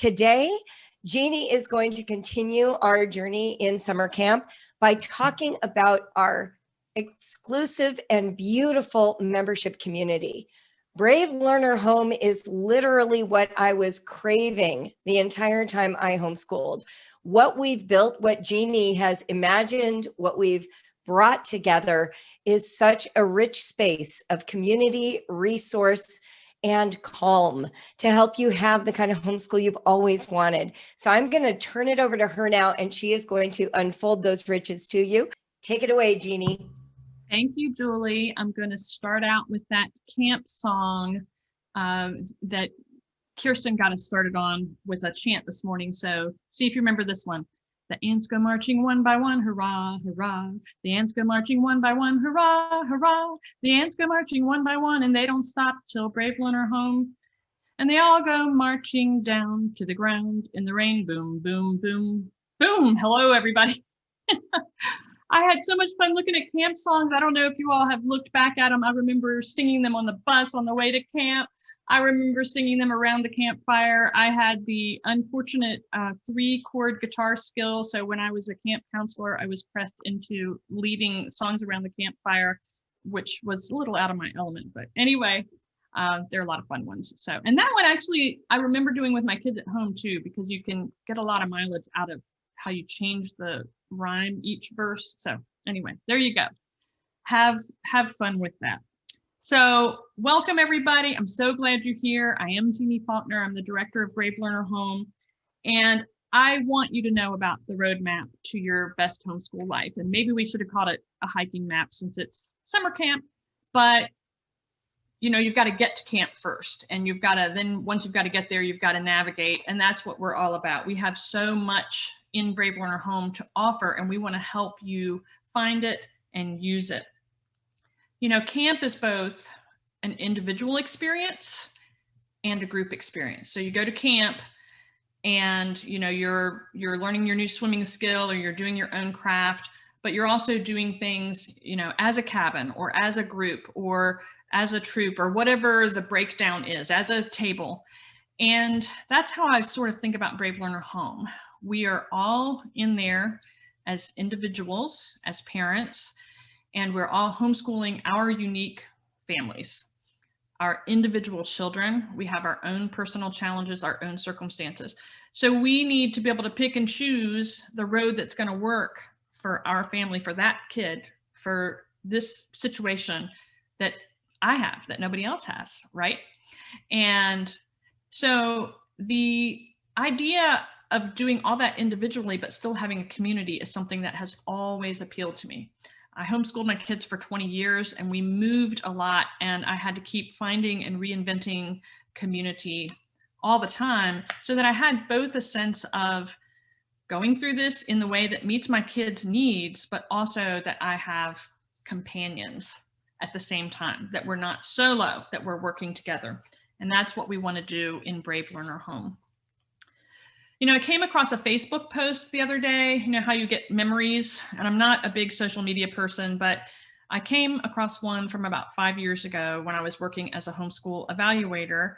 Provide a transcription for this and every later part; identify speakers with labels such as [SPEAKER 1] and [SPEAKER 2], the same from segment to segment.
[SPEAKER 1] Today, Jeannie is going to continue our journey in summer camp by talking about our exclusive and beautiful membership community. Brave Learner Home is literally what I was craving the entire time I homeschooled. What we've built, what Jeannie has imagined, what we've brought together is such a rich space of community, resource, and calm to help you have the kind of homeschool you've always wanted. So I'm going to turn it over to her now, and she is going to unfold those riches to you. Take it away, Jeannie.
[SPEAKER 2] Thank you, Julie. I'm going to start out with that camp song that Kirsten got us started on with a chant this morning. So see if you remember this one. The ants go marching one by one, hurrah, hurrah. The ants go marching one by one, hurrah, hurrah. The ants go marching one by one, and they don't stop till Brave Learner Home. And they all go marching down to the ground in the rain. Boom, boom, boom, boom. Hello, everybody. I had so much fun looking at camp songs. I don't know if you all have looked back at them. I remember singing them on the bus on the way to camp. I remember singing them around the campfire. I had the unfortunate 3-chord guitar skill. So when I was a camp counselor, I was pressed into leading songs around the campfire, which was a little out of my element. But anyway, there are a lot of fun ones. So, and that one actually, I remember doing with my kids at home too, because you can get a lot of mileage out of how you change the rhyme each verse. So anyway, there you go. Have fun with that. So welcome everybody. I'm so glad you're here. I am Jeanne Faulconer. I'm the director of Brave Learner Home. And I want you to know about the roadmap to your best homeschool life. And maybe we should have called it a hiking map since it's summer camp, but you know, you've got to get to camp first, and you've got to, then once you've got to get there, you've got to navigate. And that's what we're all about. We have so much in Brave Learner Home to offer, and we want to help you find it and use it. You know, camp is both an individual experience and a group experience. So you go to camp and, you know, you're learning your new swimming skill, or you're doing your own craft, but you're also doing things, you know, as a cabin or as a group or as a troop or whatever the breakdown is, as a table. And that's how I sort of think about Brave Learner Home. We are all in there as individuals, as parents, and we're all homeschooling our unique families, our individual children. We have our own personal challenges, our own circumstances. So we need to be able to pick and choose the road that's going to work for our family, for that kid, for this situation that I have, that nobody else has, right? And so the idea of doing all that individually, but still having a community is something that has always appealed to me. I homeschooled my kids for 20 years and we moved a lot, and I had to keep finding and reinventing community all the time so that I had both a sense of going through this in the way that meets my kids' needs, but also that I have companions at the same time, that we're not solo, that we're working together. And that's what we want to do in Brave Learner Home. You know, I came across a Facebook post the other day, you know, how you get memories, and I'm not a big social media person, but I came across one from about 5 years ago when I was working as a homeschool evaluator.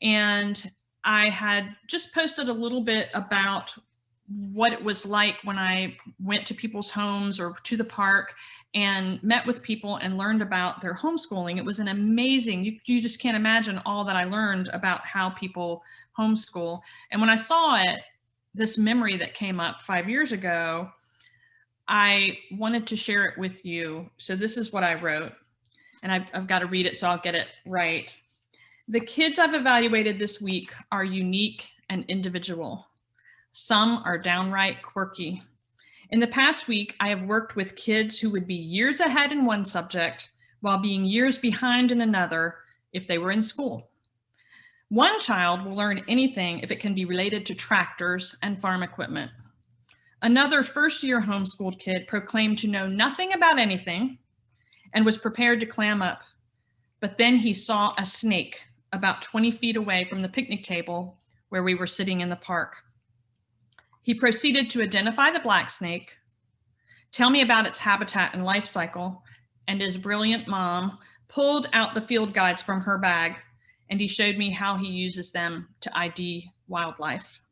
[SPEAKER 2] And I had just posted a little bit about what it was like when I went to people's homes or to the park and met with people and learned about their homeschooling. It was an amazing, you just can't imagine all that I learned about how people homeschool. And when I saw it, this memory that came up 5 years ago, I wanted to share it with you. So this is what I wrote, and I've got to read it so I'll get it right. The kids I've evaluated this week are unique and individual. Some are downright quirky. In the past week, I have worked with kids who would be years ahead in one subject while being years behind in another if they were in school. One child will learn anything if it can be related to tractors and farm equipment. Another first-year homeschooled kid proclaimed to know nothing about anything and was prepared to clam up. But then he saw a snake about 20 feet away from the picnic table where we were sitting in the park. He proceeded to identify the black snake, tell me about its habitat and life cycle, and his brilliant mom pulled out the field guides from her bag and he showed me how he uses them to ID wildlife.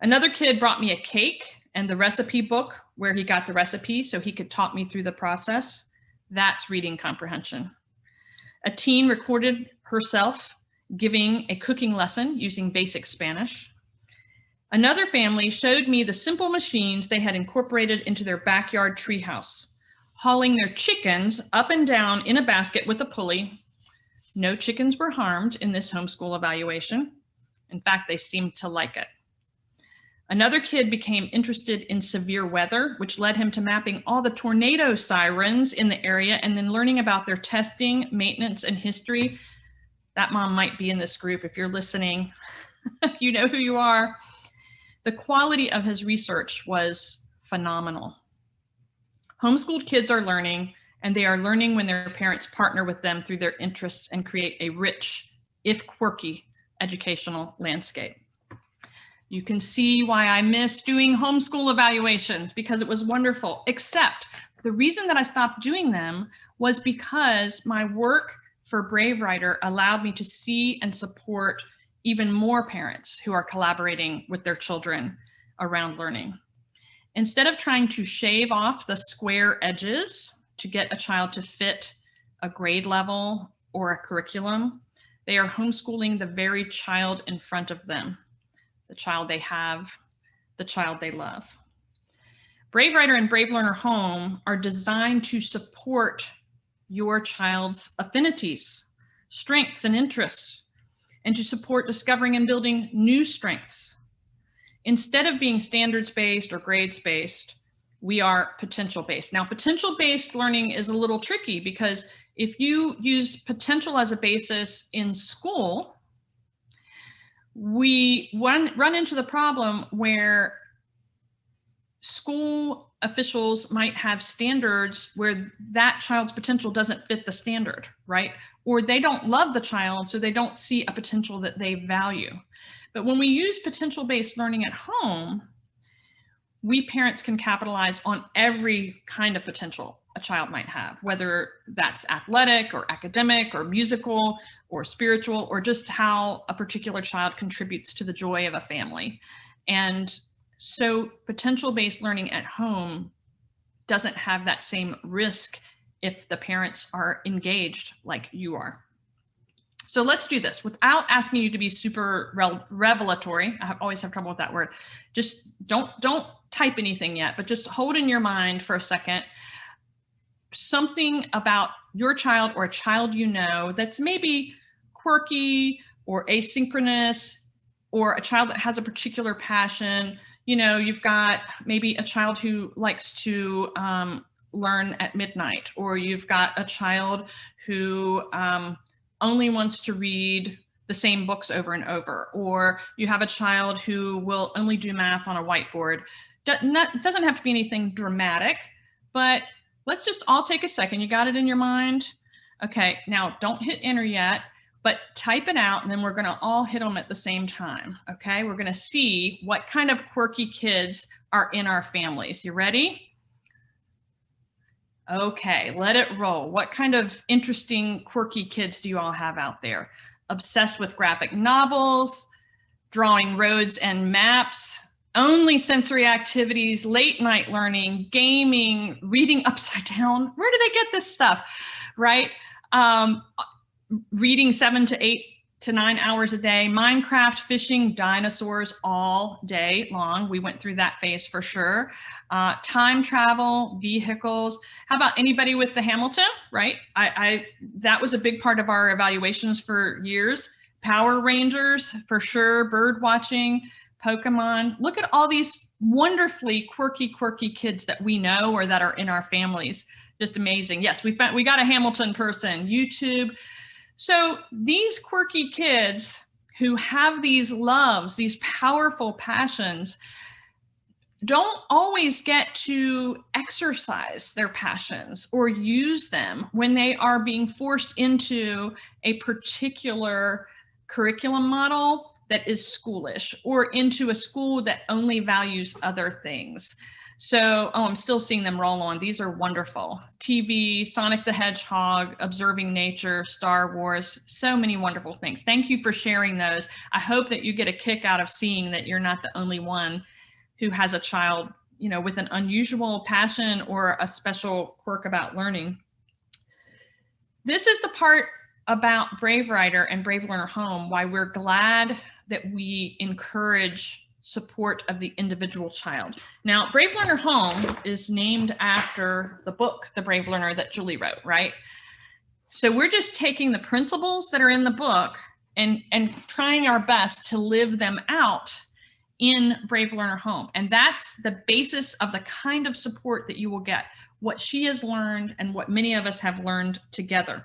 [SPEAKER 2] Another kid brought me a cake and the recipe book where he got the recipe so he could talk me through the process. That's reading comprehension. A teen recorded herself giving a cooking lesson using basic Spanish. Another family showed me the simple machines they had incorporated into their backyard treehouse, hauling their chickens up and down in a basket with a pulley. No chickens were harmed in this homeschool evaluation. In fact, they seemed to like it. Another kid became interested in severe weather, which led him to mapping all the tornado sirens in the area and then learning about their testing, maintenance, and history. That mom might be in this group if you're listening. You know who you are. The quality of his research was phenomenal. Homeschooled kids are learning, and they are learning when their parents partner with them through their interests and create a rich, if quirky, educational landscape. You can see why I miss doing homeschool evaluations, because it was wonderful, except the reason that I stopped doing them was because my work for Brave Writer allowed me to see and support even more parents who are collaborating with their children around learning. Instead of trying to shave off the square edges to get a child to fit a grade level or a curriculum, they are homeschooling the very child in front of them, the child they have, the child they love. Brave Writer and Brave Learner Home are designed to support your child's affinities, strengths, and interests, and to support discovering and building new strengths. Instead of being standards-based or grades-based, we are potential-based. Now, potential-based learning is a little tricky because if you use potential as a basis in school, we run into the problem where school officials might have standards where that child's potential doesn't fit the standard, right? Or they don't love the child, so they don't see a potential that they value. But when we use potential-based learning at home, we parents can capitalize on every kind of potential a child might have, whether that's athletic or academic or musical or spiritual, or just how a particular child contributes to the joy of a family. And so potential-based learning at home doesn't have that same risk if the parents are engaged like you are. So let's do this without asking you to be super revelatory. I always have trouble with that word. Just don't type anything yet, but just hold in your mind for a second something about your child or a child you know that's maybe quirky or asynchronous, or a child that has a particular passion. You know, you've got maybe a child who likes to learn at midnight, or you've got a child who only wants to read the same books over and over, or you have a child who will only do math on a whiteboard. It doesn't have to be anything dramatic, but let's just all take a second. You got it in your mind? Okay, now don't hit enter yet, but type it out, and then we're gonna all hit them at the same time, okay? We're gonna see what kind of quirky kids are in our families. You ready? Okay, let it roll. What kind of interesting, quirky kids do you all have out there? Obsessed with graphic novels, drawing roads and maps, only sensory activities, late night learning, gaming, reading upside down. Where do they get this stuff, right? Reading 7 to 8 to 9 hours a day, Minecraft, fishing, dinosaurs all day long. We went through that phase for sure. Time travel, vehicles. How about anybody with the Hamilton, right? That was a big part of our evaluations for years. Power Rangers, for sure, bird watching, Pokemon. Look at all these wonderfully quirky kids that we know or that are in our families. Just amazing. Yes, we got a Hamilton person, YouTube. So these quirky kids who have these loves, these powerful passions, don't always get to exercise their passions or use them when they are being forced into a particular curriculum model that is schoolish, or into a school that only values other things. So, oh, I'm still seeing them roll on. These are wonderful. TV, Sonic the Hedgehog, Observing Nature, Star Wars, so many wonderful things. Thank you for sharing those. I hope that you get a kick out of seeing that you're not the only one who has a child, you know, with an unusual passion or a special quirk about learning. This is the part about Brave Writer and Brave Learner Home, why we're glad that we encourage support of the individual child. Now, Brave Learner Home is named after the book, The Brave Learner, that Julie wrote, right? So we're just taking the principles that are in the book and trying our best to live them out in Brave Learner Home. And that's the basis of the kind of support that you will get, what she has learned and what many of us have learned together.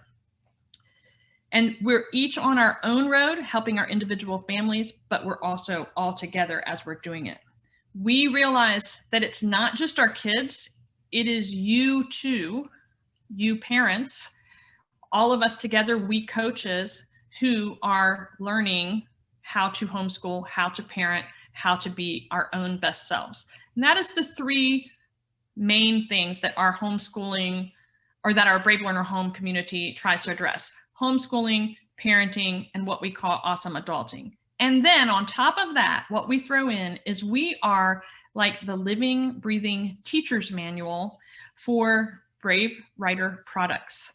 [SPEAKER 2] And we're each on our own road, helping our individual families, but we're also all together as we're doing it. We realize that it's not just our kids, it is you too, you parents, all of us together, we coaches who are learning how to homeschool, how to parent, how to be our own best selves. And that is the three main things that our homeschooling, or that our Brave Learner Home community tries to address: homeschooling, parenting, and what we call awesome adulting. And then on top of that, what we throw in is we are like the living, breathing teacher's manual for Brave Writer products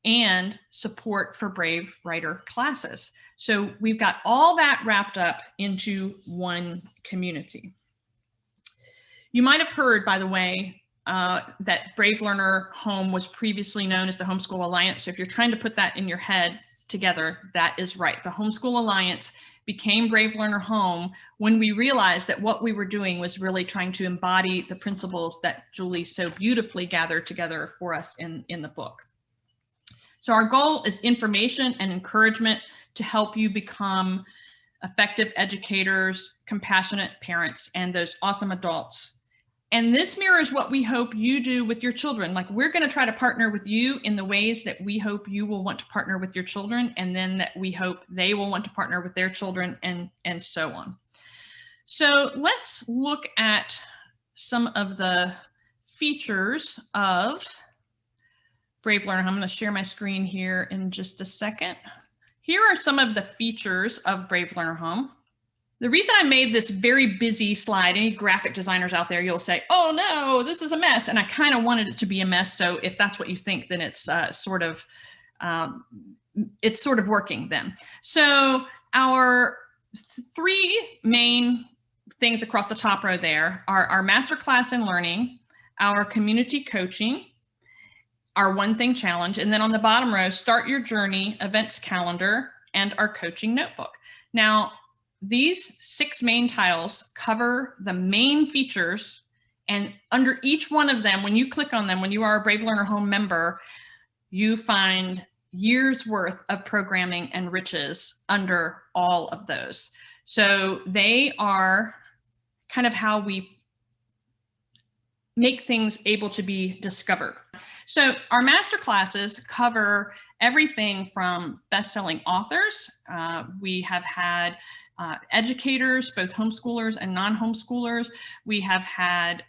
[SPEAKER 2] and support for Brave Writer classes. So we've got all that wrapped up into one community. You might have heard, by the way, that Brave Learner Home was previously known as the Homeschool Alliance. So if you're trying to put that in your head together, that is right. The Homeschool Alliance became Brave Learner Home when we realized that what we were doing was really trying to embody the principles that Julie so beautifully gathered together for us in the book. So our goal is information and encouragement to help you become effective educators, compassionate parents, and those awesome adults. And this mirrors what we hope you do with your children. Like, we're going to try to partner with you in the ways that we hope you will want to partner with your children, and then that we hope they will want to partner with their children, and so on. So let's look at some of the features of Brave Learner. I'm going to share my screen here in just a second. Here are some of the features of Brave Learner Home. The reason I made this very busy slide, any graphic designers out there, you'll say, oh no, this is a mess. And I kind of wanted it to be a mess. So if that's what you think, then it's sort of working then. So our three main things across the top row there are our masterclass in learning, our community coaching, our one thing challenge, and then on the bottom row, start your journey, events calendar, and our coaching notebook. Now, these 6 main tiles cover the main features, and under each one of them, when you click on them, when you are a Brave Learner Home member, you find years worth of programming and riches under all of those. So they are kind of how we make things able to be discovered. So our master classes cover everything from best-selling authors. We have had educators, both homeschoolers and non-homeschoolers. We have had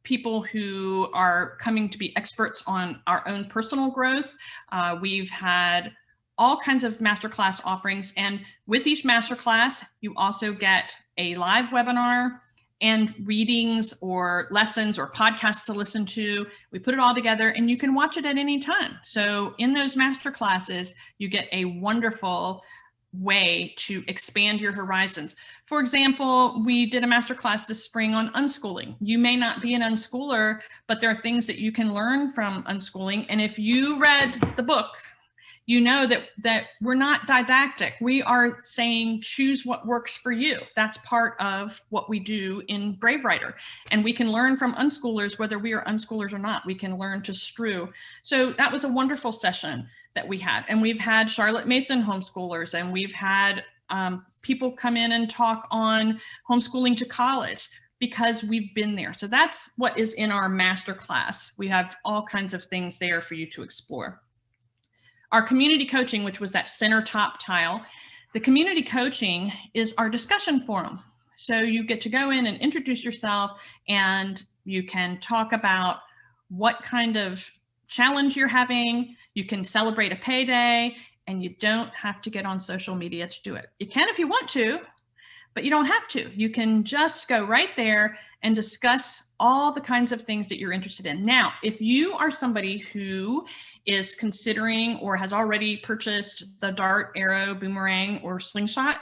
[SPEAKER 2] people who are coming to be experts on our own personal growth. We've had all kinds of masterclass offerings. And with each masterclass, you also get a live webinar and readings or lessons or podcasts to listen to. We put it all together and you can watch it at any time. So in those master classes, you get a wonderful way to expand your horizons. For example, we did a master class this spring on unschooling. You may not be an unschooler, but there are things that you can learn from unschooling. And if you read the book, you know that we're not didactic. We are saying choose what works for you. That's part of what we do in Brave Writer. And we can learn from unschoolers, whether we are unschoolers or not. We can learn to strew. So that was a wonderful session that we had. And we've had Charlotte Mason homeschoolers, and we've had people come in and talk on homeschooling to college, because we've been there. So that's what is in our master class. We have all kinds of things there for you to explore. Our community coaching, which was that center top tile, the community coaching is our discussion forum. So you get to go in and introduce yourself, and You can talk about what kind of challenge you're having. You can celebrate a payday, and you don't have to get on social media to do it. You can if you want to, but you don't have to. You can just go right there and discuss all the kinds of things that you're interested in. Now, if you are somebody who is considering or has already purchased the dart, arrow, boomerang, or slingshot,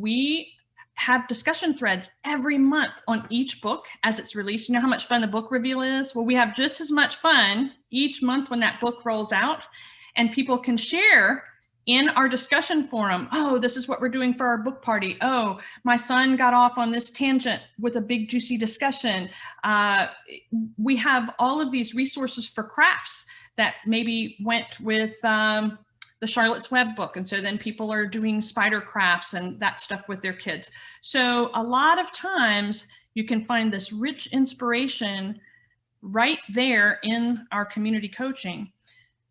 [SPEAKER 2] we have discussion threads every month on each book as it's released. You know how much fun the book reveal is? Well, we have just as much fun each month when that book rolls out, and people can share in our discussion forum. Oh, this is what we're doing for our book party. Oh, my son got off on this tangent with a big juicy discussion. We have all of these resources for crafts that maybe went with the Charlotte's Web book. And so then people are doing spider crafts and that stuff with their kids. So a lot of times you can find this rich inspiration right there in our community coaching.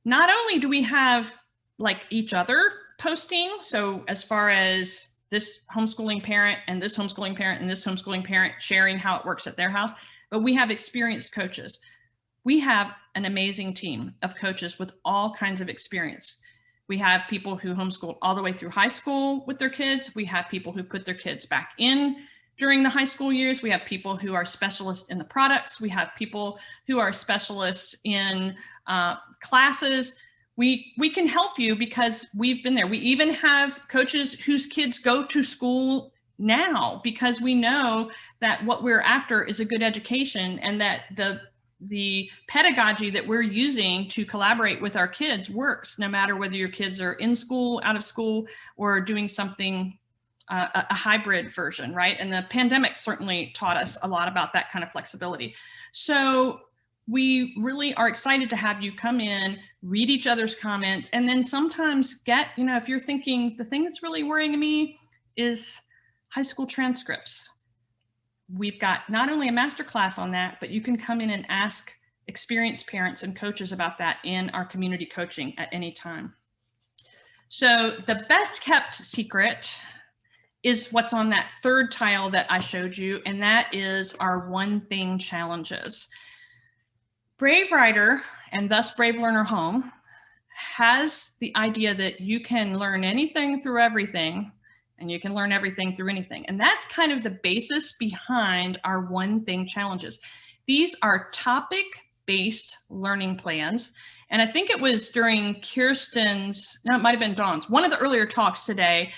[SPEAKER 2] Not only do we have like each other posting, so as far as this homeschooling parent and this homeschooling parent and this homeschooling parent sharing how it works at their house, but we have experienced coaches. We have an amazing team of coaches with all kinds of experience. We have people who homeschooled all the way through high school with their kids. We have people who put their kids back in during the high school years. We have people who are specialists in the products. We have people who are specialists in classes. We can help you because we've been there. We even have coaches whose kids go to school now because we know that what we're after is a good education, and that the pedagogy that we're using to collaborate with our kids works no matter whether your kids are in school, out of school, or doing something, a hybrid version, right? And the pandemic certainly taught us a lot about that kind of flexibility. So we really are excited to have you come in, read each other's comments, and then sometimes get, if you're thinking the thing that's really worrying me is high school transcripts. We've got not only a masterclass on that, but you can come in and ask experienced parents and coaches about that in our community coaching at any time. So the best kept secret is what's on that third tile that I showed you, and that is our one thing challenges. Brave Writer, and thus Brave Learner Home, has the idea that you can learn anything through everything, and you can learn everything through anything. And that's kind of the basis behind our one thing challenges. These are topic-based learning plans. And I think it was during Kirsten's, no, it might've been Dawn's, one of the earlier talks today,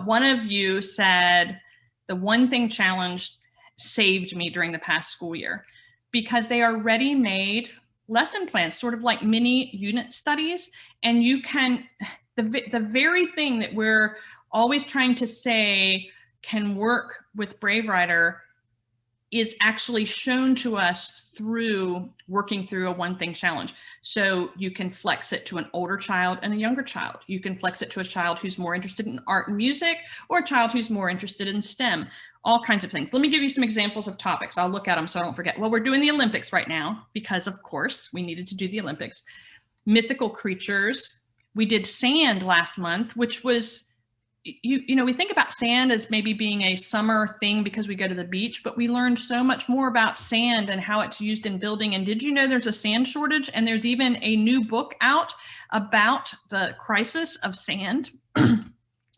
[SPEAKER 2] one of you said, the one thing challenge saved me during the past school year, because they are ready-made lesson plans, sort of like mini unit studies. And you can, the very thing that we're always trying to say can work with Brave Writer is actually shown to us through working through a one thing challenge. So you can flex it to an older child and a younger child. You can flex it to a child who's more interested in art and music, or a child who's more interested in STEM, all kinds of things. Let me give you some examples of topics. I'll look at them so I don't forget. Well, we're doing the Olympics right now because of course we needed to do the Olympics. Mythical creatures. We did sand last month, which was, we think about sand as maybe being a summer thing because we go to the beach, but we learned so much more about sand and how it's used in building. And did you know there's a sand shortage? And there's even a new book out about the crisis of sand.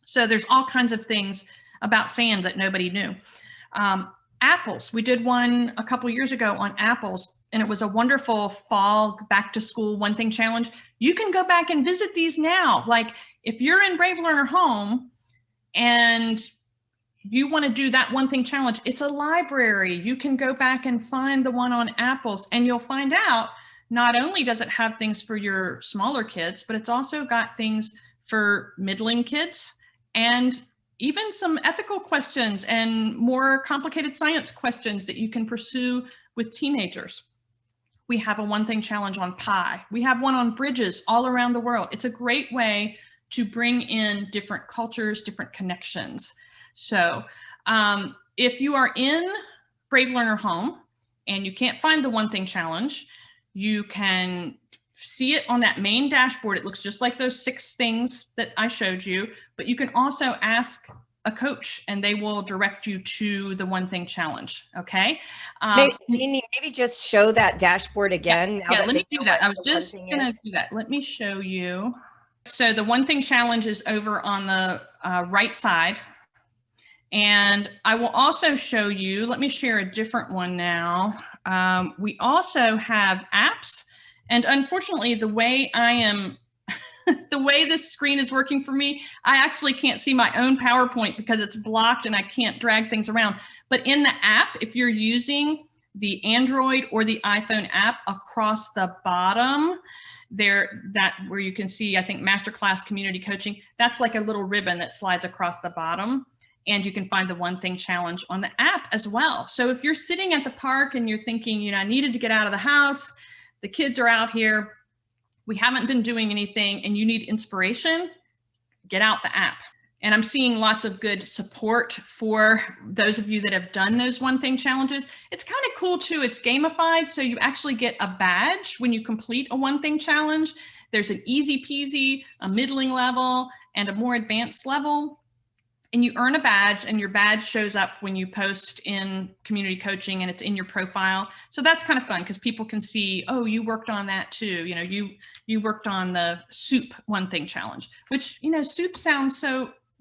[SPEAKER 2] So there's all kinds of things about sand that nobody knew. Apples. We did one a couple years ago on apples, and it was a wonderful fall back to school one thing challenge. You can go back and visit these now. Like if you're in Brave Learner Home and you want to do that one thing challenge, it's a library. You can go back and find the one on apples, and you'll find out not only does it have things for your smaller kids, but it's also got things for middling kids and even some ethical questions and more complicated science questions that you can pursue with teenagers. We have a one thing challenge on pie. We have one on bridges all around the world. It's a great way to bring in different cultures, different connections. So if you are in Brave Learner Home and you can't find the one thing challenge, you can see it on that main dashboard. It looks just like those 6 things that I showed you, but you can also ask a coach and they will direct you to the One Thing Challenge. Okay.
[SPEAKER 1] Maybe just show that dashboard again.
[SPEAKER 2] Yeah, let me do that. I was
[SPEAKER 1] the
[SPEAKER 2] just going to do that. Let me show you. So the One Thing Challenge is over on the right side. And I will also show you, let me share a different one now. We also have apps. And unfortunately, the way I am, the way this screen is working for me, I actually can't see my own PowerPoint because it's blocked and I can't drag things around. But in the app, if you're using the Android or the iPhone app, across the bottom, there, that where you can see, I think, Masterclass Community Coaching, that's like a little ribbon that slides across the bottom. And you can find the One Thing Challenge on the app as well. So if you're sitting at the park and you're thinking, you know, I needed to get out of the house, the kids are out here, we haven't been doing anything, and you need inspiration, get out the app. And I'm seeing lots of good support for those of you that have done those One Thing challenges. It's kind of cool too. It's gamified. So you actually get a badge when you complete a One Thing challenge. There's an easy peasy, a middling level, and a more advanced level. And you earn a badge, and your badge shows up when you post in community coaching, and it's in your profile. So that's kind of fun because people can see, oh, you worked on that too. You know, you worked on the soup One Thing challenge, which, you know, soup sounds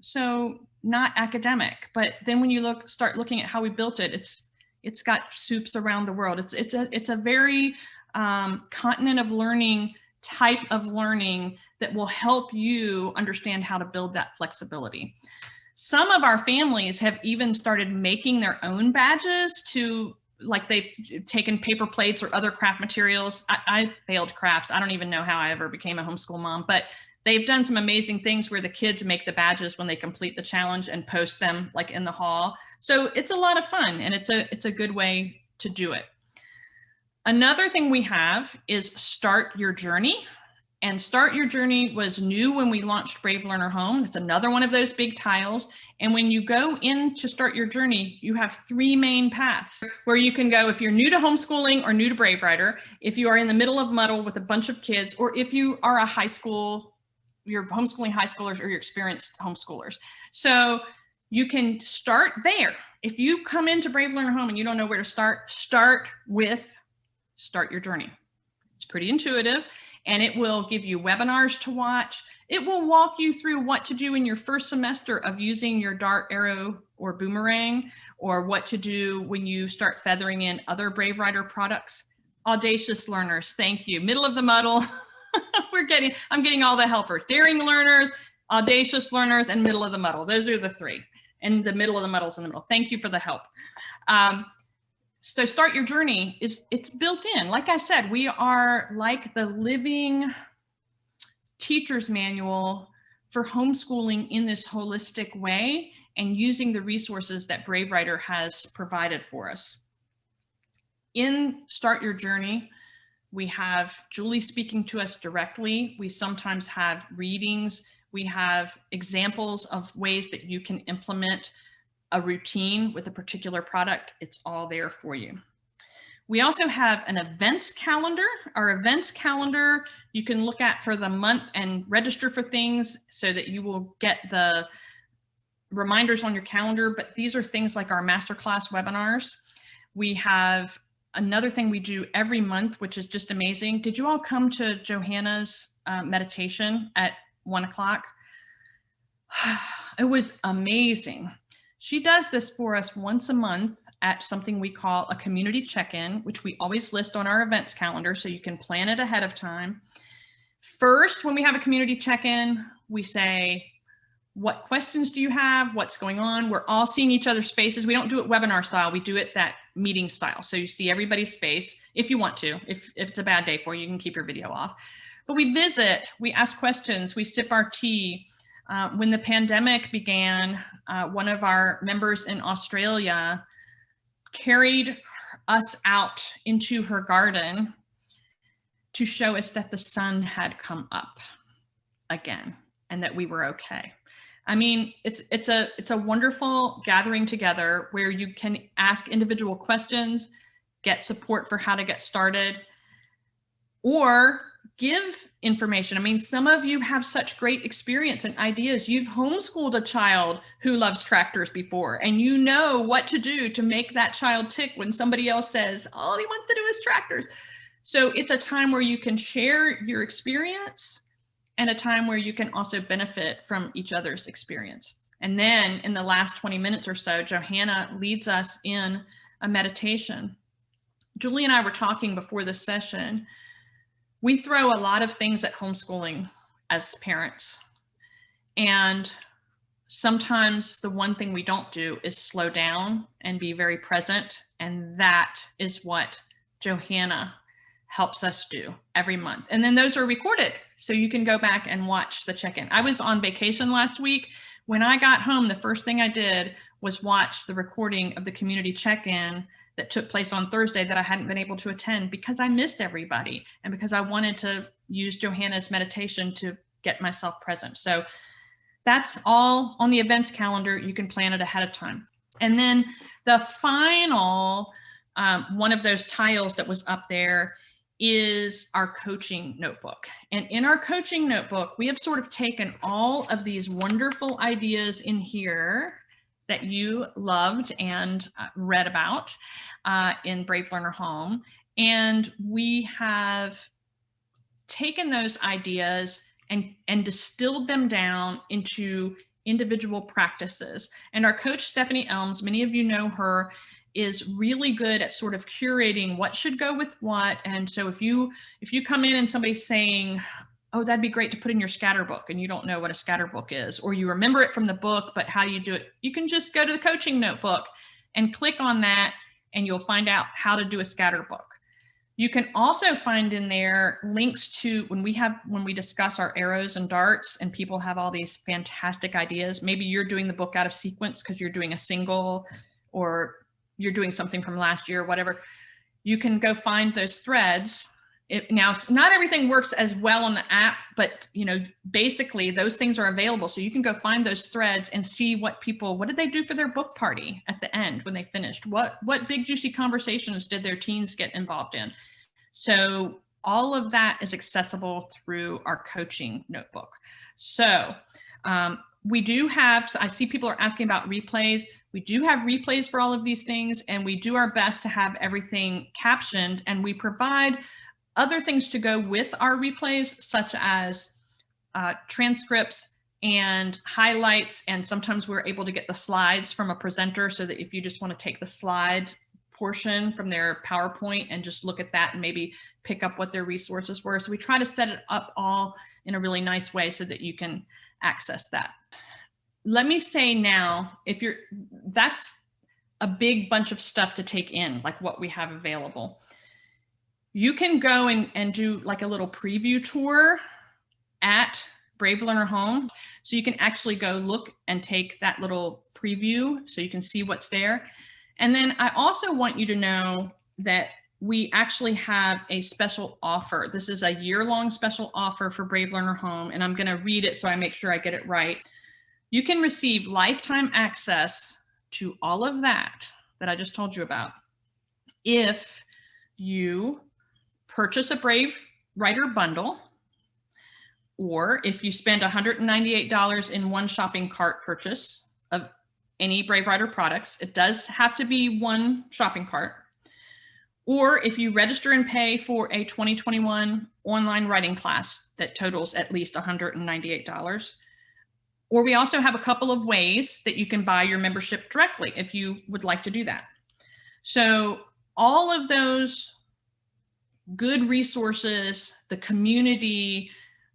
[SPEAKER 2] so not academic. But then when you start looking at how we built it, it's got soups around the world. It's a very continent of learning type of learning that will help you understand how to build that flexibility. Some of our families have even started making their own badges to, like, they've taken paper plates or other craft materials. I failed crafts. I don't even know how I ever became a homeschool mom, but they've done some amazing things where the kids make the badges when they complete the challenge and post them like in the hall. So it's a lot of fun, and it's a good way to do it. Another thing we have is Start Your Journey. And Start Your Journey was new when we launched Brave Learner Home. It's another one of those big tiles. And when you go in to Start Your Journey, you have 3 main paths where you can go if you're new to homeschooling or new to Brave Writer, if you are in the middle of muddle with a bunch of kids, or if you are a high school, you're homeschooling high schoolers or you're experienced homeschoolers. So you can start there. If you come into Brave Learner Home and you don't know where to start with Start Your Journey. It's pretty intuitive. And it will give you webinars to watch. It will walk you through what to do in your first semester of using your dart, arrow, or boomerang, or what to do when you start feathering in other Brave Writer products. Audacious learners, thank you. Middle of the muddle, I'm getting all the helpers. Daring learners, audacious learners, and middle of the muddle. Those are the 3. And the middle of the muddle's in the middle. Thank you for the help. So Start Your Journey it's built in. Like I said, we are like the living teacher's manual for homeschooling in this holistic way and using the resources that Brave Writer has provided for us. In Start Your Journey, we have Julie speaking to us directly. We sometimes have readings. We have examples of ways that you can implement a routine with a particular product. It's all there for you. We also have an events calendar. Our events calendar you can look at for the month and register for things so that you will get the reminders on your calendar. But these are things like our masterclass webinars. We have another thing we do every month, which is just amazing. Did you all come to Johanna's meditation at 1 o'clock? It was amazing. She does this for us once a month at something we call a community check-in, which we always list on our events calendar so you can plan it ahead of time. First, when we have a community check-in, we say, what questions do you have? What's going on? We're all seeing each other's faces. We don't do it webinar style. We do it that meeting style. So you see everybody's face if you want to. If it's a bad day for you, you can keep your video off. But we visit, we ask questions, we sip our tea. When the pandemic began, one of our members in Australia carried us out into her garden to show us that the sun had come up again and that we were okay. I mean, it's a wonderful gathering together where you can ask individual questions, get support for how to get started, or give information. I mean, some of you have such great experience and ideas. You've homeschooled a child who loves tractors before, and you know what to do to make that child tick when somebody else says, all he wants to do is tractors. So it's a time where you can share your experience and a time where you can also benefit from each other's experience. And then in the last 20 minutes or so, Johanna leads us in a meditation. Julie and I were talking before this session. We throw a lot of things at homeschooling as parents. And sometimes the one thing we don't do is slow down and be very present. And that is what Johanna helps us do every month. And then those are recorded, so you can go back and watch the check-in. I was on vacation last week. When I got home, the first thing I did was watch the recording of the community check-in that took place on Thursday that I hadn't been able to attend because I missed everybody and because I wanted to use Johanna's meditation to get myself present. So that's all on the events calendar. You can plan it ahead of time. And then the final one of those tiles that was up there is our coaching notebook. And in our coaching notebook, we have sort of taken all of these wonderful ideas in here that you loved and read about in Brave Learner Home. And we have taken those ideas and distilled them down into individual practices. And our coach, Stephanie Elms, many of you know her, is really good at sort of curating what should go with what. And so if you come in and somebody's saying, oh, that'd be great to put in your scatter book, and you don't know what a scatter book is, or you remember it from the book, but how do you do it? You can just go to the coaching notebook and click on that, and you'll find out how to do a scatter book. You can also find in there links to when we discuss our arrows and darts and people have all these fantastic ideas. Maybe you're doing the book out of sequence because you're doing a single, or you're doing something from last year, whatever. You can go find those threads. Now, not everything works as well on the app, but basically those things are available. So you can go find those threads and see what did they do for their book party at the end when they finished? What big juicy conversations did their teens get involved in? So all of that is accessible through our coaching notebook. So we do have, I see people are asking about replays. We do have replays for all of these things, and we do our best to have everything captioned, and we provide other things to go with our replays, such as transcripts and highlights. And sometimes we're able to get the slides from a presenter, so that if you just want to take the slide portion from their PowerPoint and just look at that and maybe pick up what their resources were. So we try to set it up all in a really nice way so that you can access that. Let me say now, that's a big bunch of stuff to take in, like what we have available. You can go and do like a little preview tour at Brave Learner Home. So you can actually go look and take that little preview so you can see what's there. And then I also want you to know that we actually have a special offer. This is a year-long special offer for Brave Learner Home, and I'm going to read it so I make sure I get it right. You can receive lifetime access to all of that I just told you about if you purchase a Brave Writer bundle, or if you spend $198 in one shopping cart purchase of any Brave Writer products. It does have to be one shopping cart. Or if you register and pay for a 2021 online writing class that totals at least $198. Or we also have a couple of ways that you can buy your membership directly if you would like to do that. So all of those good resources, the community,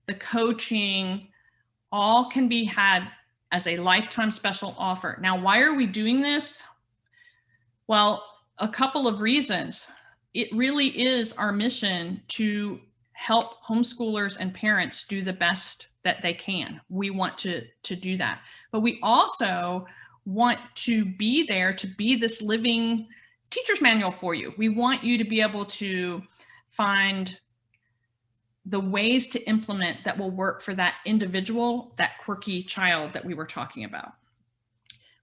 [SPEAKER 2] the coaching, all can be had as a lifetime special offer. Now, why are we doing this? Well, a couple of reasons. It really is our mission to help homeschoolers and parents do the best that they can. We want to do that. But we also want to be there to be this living teacher's manual for you. We want you to be able to find the ways to implement that will work for that individual, that quirky child that we were talking about.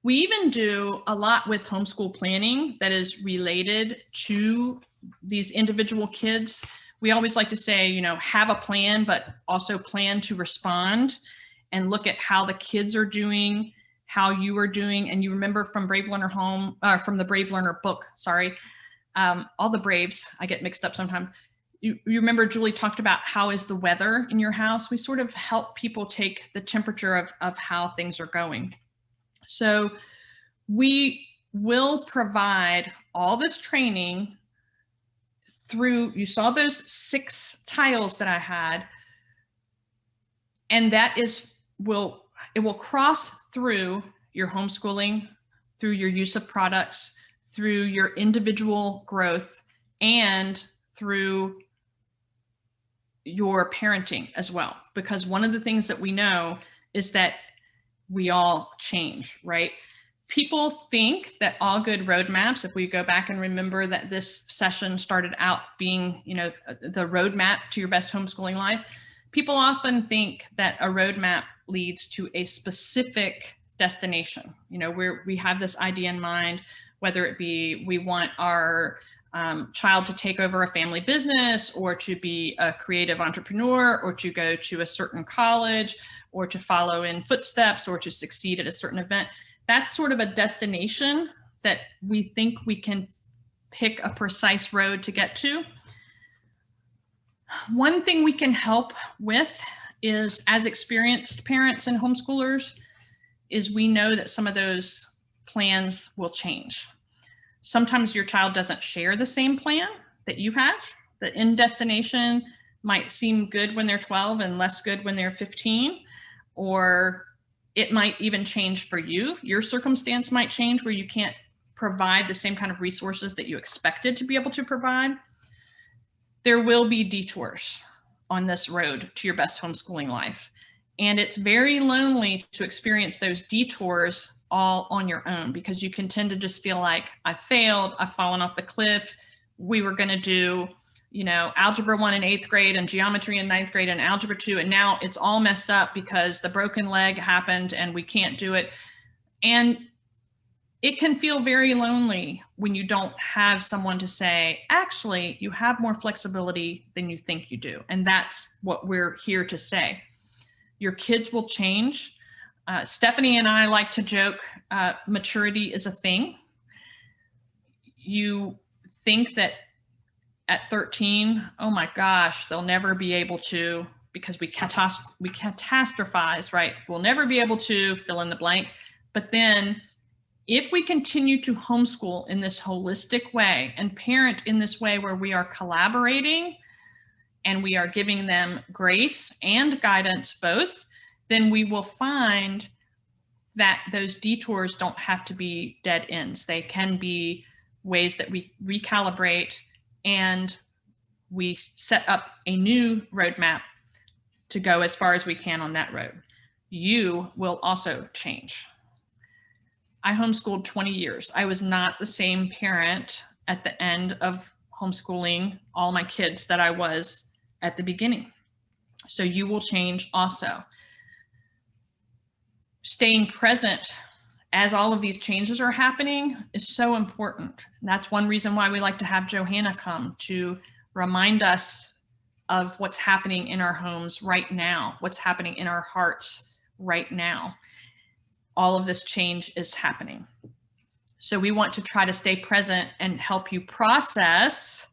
[SPEAKER 2] We even do a lot with homeschool planning that is related to these individual kids. we always like to say, you know, have a plan, but also plan to respond and look at how the kids are doing, how you are doing. And you remember from Brave Learner from the Brave Learner book, sorry, all the Braves, I get mixed up sometimes. You remember Julie talked about how is the weather in your house? We sort of help people take the temperature of how things are going. So we will provide all this training through, you saw those 6 tiles that I had, and that it will cross through your homeschooling, through your use of products, through your individual growth, and through your parenting as well. Because one of the things that we know is that we all change, right? People think that all good roadmaps, if we go back and remember that this session started out being, you know, the roadmap to your best homeschooling life, people often think that a roadmap leads to a specific destination. You know, we have this idea in mind, whether it be we want our child to take over a family business, or to be a creative entrepreneur, or to go to a certain college, or to follow in footsteps, or to succeed at a certain event. That's sort of a destination that we think we can pick a precise road to get to. One thing we can help with is, as experienced parents and homeschoolers, is we know that some of those plans will change. Sometimes your child doesn't share the same plan that you have. The end destination might seem good when they're 12 and less good when they're 15, or it might even change for you. Your circumstance might change where you can't provide the same kind of resources that you expected to be able to provide. There will be detours on this road to your best homeschooling life. And it's very lonely to experience those detours all on your own, because you can tend to just feel like, I failed, I've fallen off the cliff. We were going to do, you know, algebra 1 in 8th grade and geometry in 9th grade and algebra 2. And now it's all messed up because the broken leg happened and we can't do it. And it can feel very lonely when you don't have someone to say, actually, you have more flexibility than you think you do. And that's what we're here to say. Your kids will change. Stephanie and I like to joke, maturity is a thing. You think that at 13, oh my gosh, they'll never be able to, because we catastrophize, right? We'll never be able to fill in the blank. But then if we continue to homeschool in this holistic way and parent in this way where we are collaborating and we are giving them grace and guidance both, then we will find that those detours don't have to be dead ends. They can be ways that we recalibrate and we set up a new roadmap to go as far as we can on that road. You will also change. I homeschooled 20 years. I was not the same parent at the end of homeschooling all my kids that I was at the beginning. So you will change also. Staying present as all of these changes are happening is so important. And that's one reason why we like to have Johanna come to remind us of what's happening in our homes right now, what's happening in our hearts right now. All of this change is happening. So we want to try to stay present and help you process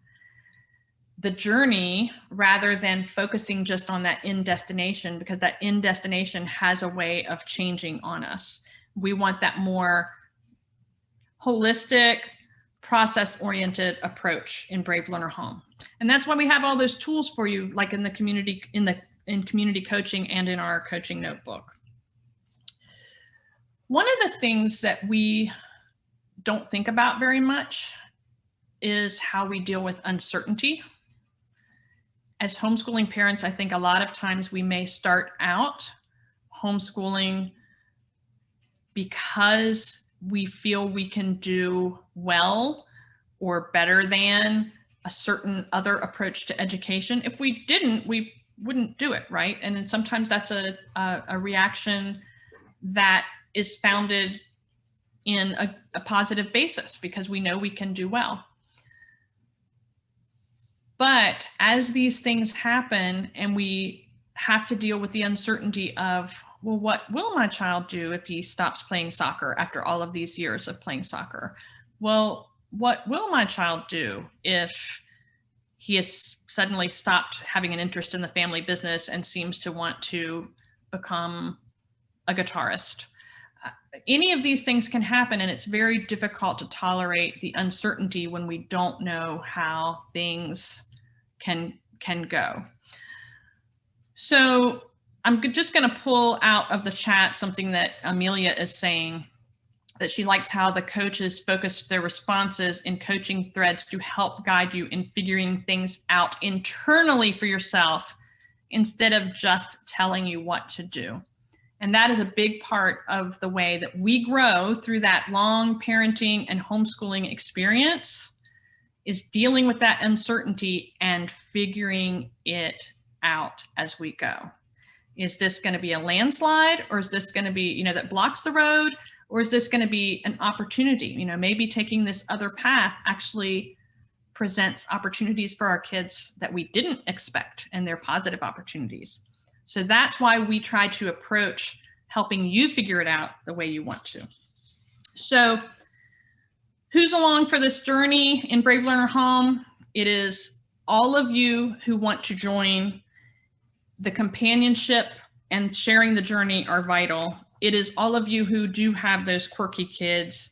[SPEAKER 2] the journey rather than focusing just on that end destination, because that end destination has a way of changing on us. We want that more holistic, process-oriented approach in Brave Learner Home. And that's why we have all those tools for you, like in the community, in community coaching and in our coaching notebook. One of the things that we don't think about very much is how we deal with uncertainty. As homeschooling parents, I think a lot of times we may start out homeschooling because we feel we can do well or better than a certain other approach to education. If we didn't, we wouldn't do it, right? And then sometimes that's a reaction that is founded in a positive basis because we know we can do well. But as these things happen and we have to deal with the uncertainty of, well, what will my child do if he stops playing soccer after all of these years of playing soccer? Well, what will my child do if he has suddenly stopped having an interest in the family business and seems to want to become a guitarist? Any of these things can happen, and it's very difficult to tolerate the uncertainty when we don't know how things can go. So I'm just going to pull out of the chat something that Amelia is saying, that she likes how the coaches focus their responses in coaching threads to help guide you in figuring things out internally for yourself instead of just telling you what to do. And that is a big part of the way that we grow through that long parenting and homeschooling experience, is dealing with that uncertainty and figuring it out as we go. Is this going to be a landslide, or is this going to be, that blocks the road, or is this going to be an opportunity? Maybe taking this other path actually presents opportunities for our kids that we didn't expect, and they're positive opportunities. So that's why we try to approach helping you figure it out the way you want to. So who's along for this journey in Brave Learner Home? It is all of you who want to join. The companionship and sharing the journey are vital. It is all of you who do have those quirky kids.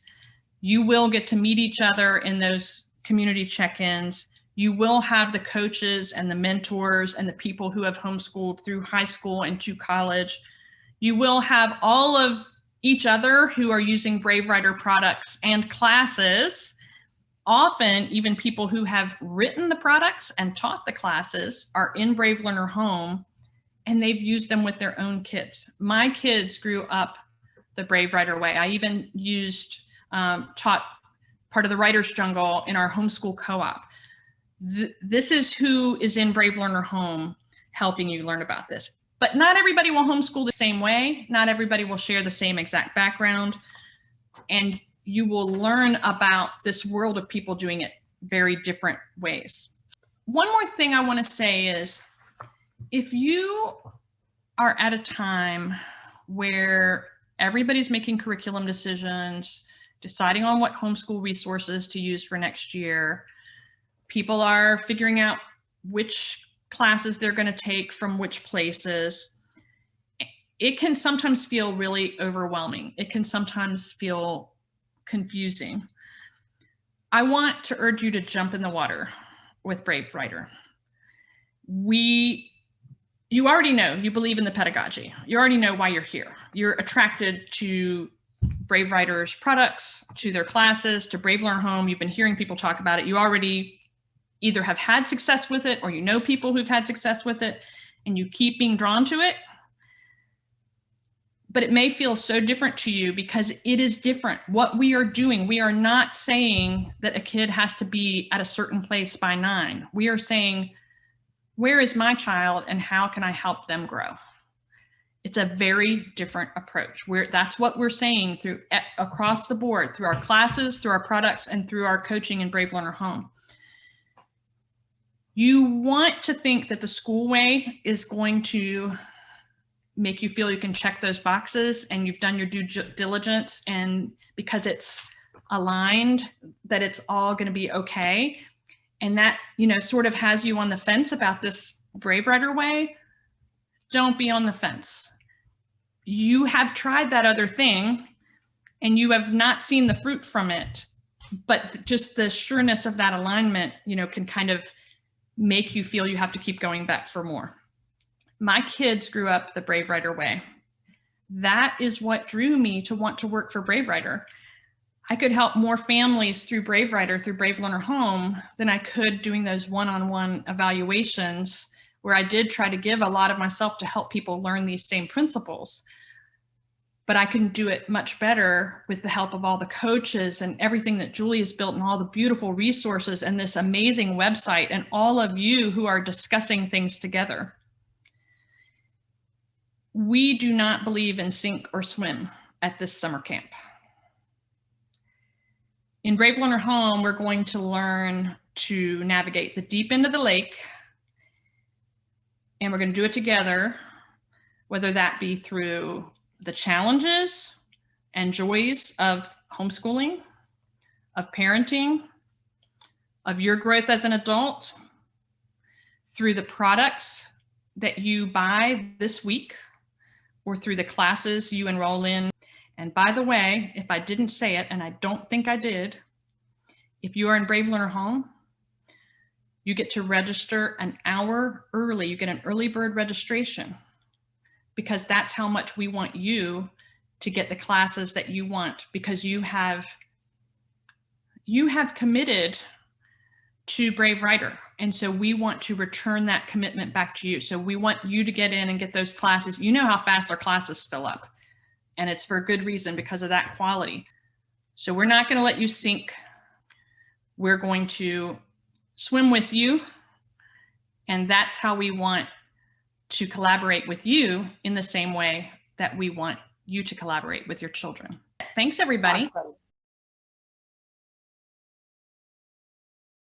[SPEAKER 2] You will get to meet each other in those community check-ins. You will have the coaches and the mentors and the people who have homeschooled through high school and to college. You will have all of each other who are using Brave Writer products and classes. Often even people who have written the products and taught the classes are in Brave Learner Home, and they've used them with their own kids. My kids grew up the Brave Writer way. I even taught part of the Writer's Jungle in our homeschool co-op. This is who is in Brave Learner Home helping you learn about this. But not everybody will homeschool the same way. Not everybody will share the same exact background. And you will learn about this world of people doing it very different ways. One more thing I want to say is, if you are at a time where everybody's making curriculum decisions, deciding on what homeschool resources to use for next year, people are figuring out which classes they're going to take from which places, it can sometimes feel really overwhelming. It can sometimes feel confusing. I want to urge you to jump in the water with Brave Writer. You already know, you believe in the pedagogy. You already know why you're here. You're attracted to Brave Writer's products, to their classes, to Brave Learner Home. You've been hearing people talk about it. You already either have had success with it, or you know people who've had success with it, and you keep being drawn to it. But it may feel so different to you because it is different. What we are doing, we are not saying that a kid has to be at a certain place by 9. We are saying, where is my child and how can I help them grow? It's a very different approach. That's what we're saying across the board, through our classes, through our products, and through our coaching in Brave Learner Home. You want to think that the school way is going to make you feel you can check those boxes and you've done your due diligence, and because it's aligned, that it's all going to be okay. And that, sort of has you on the fence about this Brave Writer way. Don't be on the fence. You have tried that other thing and you have not seen the fruit from it, but just the sureness of that alignment, can kind of make you feel you have to keep going back for more. My kids grew up the Brave Writer way. That is what drew me to want to work for Brave Writer. I could help more families through Brave Writer, through Brave Learner Home, than I could doing those one-on-one evaluations, where I did try to give a lot of myself to help people learn these same principles. But I can do it much better with the help of all the coaches and everything that Julie has built, and all the beautiful resources and this amazing website, and all of you who are discussing things together. We do not believe in sink or swim at this summer camp. In Brave Learner Home, we're going to learn to navigate the deep end of the lake. And we're going to do it together, whether that be through the challenges and joys of homeschooling, of parenting, of your growth as an adult, through the products that you buy this week, or through the classes you enroll in. And by the way, if I didn't say it, and I don't think I did, if you are in Brave Learner Home, you get to register an hour early. You get an early bird registration, because that's how much we want you to get the classes that you want, because you have committed to Brave Writer. And so we want to return that commitment back to you. So we want you to get in and get those classes. You know how fast our classes fill up, and it's for a good reason, because of that quality. So we're not going to let you sink. We're going to swim with you. And that's how we want to collaborate with you, in the same way that we want you to collaborate with your children. Thanks, everybody.
[SPEAKER 1] Awesome.